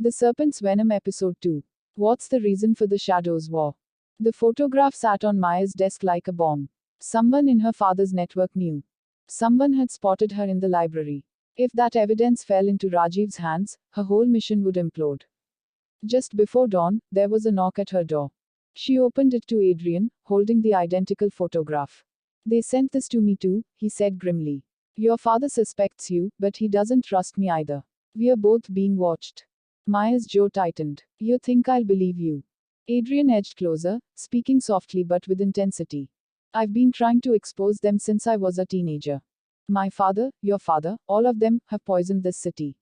The Serpent's Venom Episode 2. What's the reason for the Shadows War? The photograph sat on Maya's desk like a bomb. Someone in her father's network knew. Someone had spotted her in the library. If that evidence fell into Rajiv's hands, her whole mission would implode. Just before dawn, there was a knock at her door. She opened it to Adrian, holding the identical photograph. They sent this to me too, he said grimly. Your father suspects you, but he doesn't trust me either. We're both being watched. Maya's jaw tightened. You think I'll believe you? Adrian edged closer, speaking softly but with intensity. I've been trying to expose them since I was a teenager. My father, your father, all of them have poisoned this city.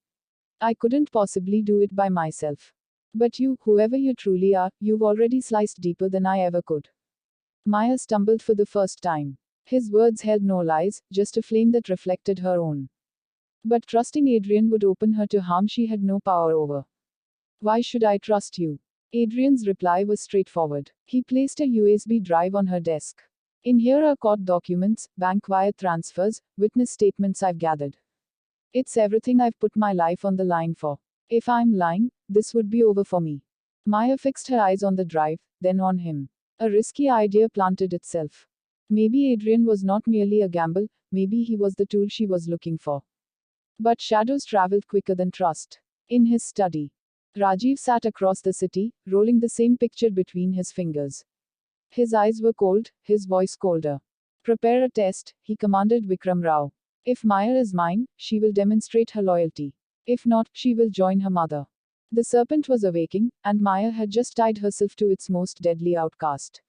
I couldn't possibly do it by myself. But you, whoever you truly are, you've already sliced deeper than I ever could. Maya stumbled for the first time. His words held no lies, just a flame that reflected her own. But trusting Adrian would open her to harm she had no power over. Why should I trust you? Adrian's reply was straightforward. He placed a USB drive on her desk. In here are court documents, bank wire transfers, witness statements I've gathered. It's everything I've put my life on the line for. If I'm lying, this would be over for me. Maya fixed her eyes on the drive, then on him. A risky idea planted itself. Maybe Adrian was not merely a gamble, maybe he was the tool she was looking for. But shadows traveled quicker than trust. In his study, Rajiv sat across the city, rolling the same picture between his fingers. His eyes were cold, his voice colder. Prepare a test, he commanded Vikram Rao. If Maya is mine, she will demonstrate her loyalty. If not, she will join her mother. The serpent was awaking, and Maya had just tied herself to its most deadly outcast.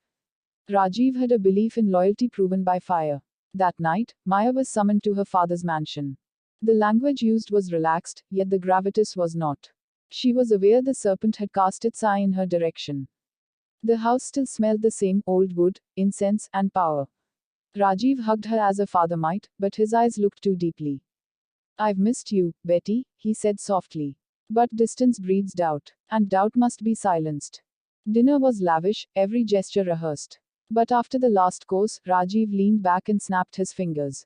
Rajiv had a belief in loyalty proven by fire. That night, Maya was summoned to her father's mansion. The language used was relaxed, yet the gravitas was not. She was aware the serpent had cast its eye in her direction. The house still smelled the same old wood, incense, and power. Rajiv hugged her as a father might, but his eyes looked too deeply. I've missed you, Betty, he said softly. But distance breeds doubt, and doubt must be silenced. Dinner was lavish, every gesture rehearsed. But after the last course, Rajiv leaned back and snapped his fingers.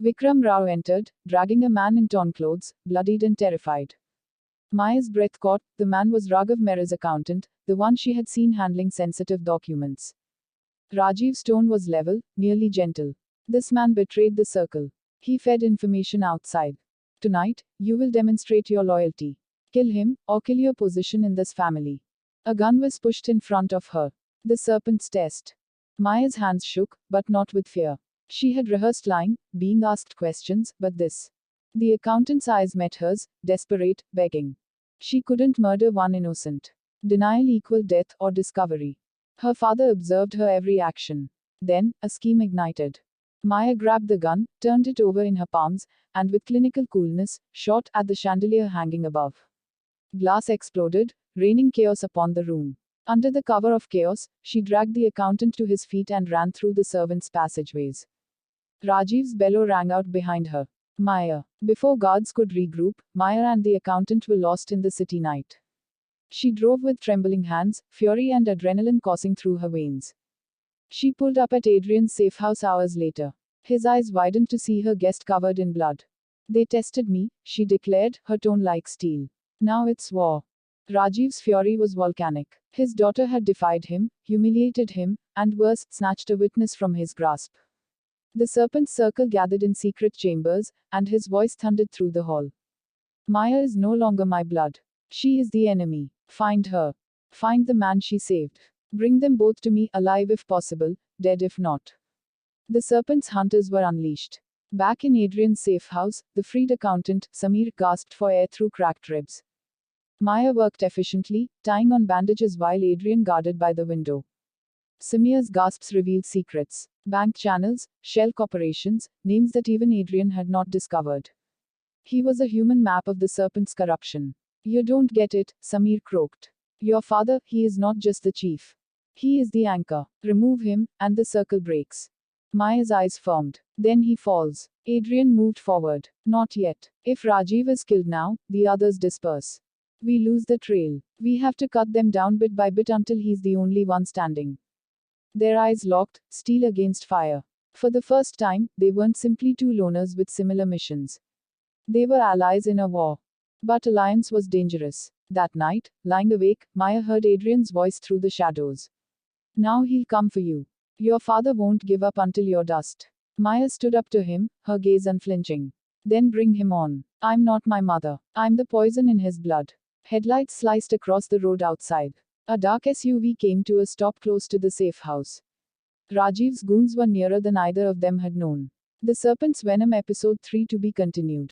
Vikram Rao entered, dragging a man in torn clothes, bloodied and terrified. Maya's breath caught. The man was Raghav Mehra's accountant, the one she had seen handling sensitive documents. Rajiv's tone was level, nearly gentle. This man betrayed the circle. He fed information outside. Tonight, you will demonstrate your loyalty. Kill him, or kill your position in this family. A gun was pushed in front of her. The serpent's test. Maya's hands shook, but not with fear. She had rehearsed lying, being asked questions, but this. The accountant's eyes met hers, desperate, begging. She couldn't murder one innocent. Denial equaled death or discovery. Her father observed her every action. Then, a scheme ignited. Maya grabbed the gun, turned it over in her palms, and with clinical coolness, shot at the chandelier hanging above. Glass exploded, raining chaos upon the room. Under the cover of chaos, she dragged the accountant to his feet and ran through the servants' passageways. Rajiv's bellow rang out behind her. Maya. Before guards could regroup, Maya and the accountant were lost in the city night. She drove with trembling hands, fury and adrenaline coursing through her veins. She pulled up at Adrian's safe house hours later. His eyes widened to see her guest covered in blood. They tested me, she declared, her tone like steel. Now it's war. Rajiv's fury was volcanic. His daughter had defied him, humiliated him, and worse, snatched a witness from his grasp. The serpent's circle gathered in secret chambers, and his voice thundered through the hall. Maya is no longer my blood. She is the enemy. Find her. Find the man she saved. Bring them both to me, alive if possible, dead if not. The serpent's hunters were unleashed. Back in Adrian's safe house, the freed accountant, Samir, gasped for air through cracked ribs. Maya worked efficiently, tying on bandages while Adrian guarded by the window. Samir's gasps revealed secrets. Bank channels, shell corporations, names that even Adrian had not discovered. He was a human map of the serpent's corruption. You don't get it, Samir croaked. Your father, he is not just the chief. He is the anchor. Remove him, and the circle breaks. Maya's eyes firmed. Then he falls. Adrian moved forward. Not yet. If Rajiv is killed now, the others disperse. We lose the trail. We have to cut them down bit by bit until he's the only one standing. Their eyes locked, steel against fire. For the first time, they weren't simply two loners with similar missions. They were allies in a war. But alliance was dangerous. That night, lying awake, Maya heard Adrian's voice through the shadows. Now he'll come for you. Your father won't give up until you're dust. Maya stood up to him, her gaze unflinching. Then bring him on. I'm not my mother. I'm the poison in his blood. Headlights sliced across the road outside. A dark SUV came to a stop close to the safe house. Rajiv's goons were nearer than either of them had known. The Serpent's Venom Episode 3 to be continued.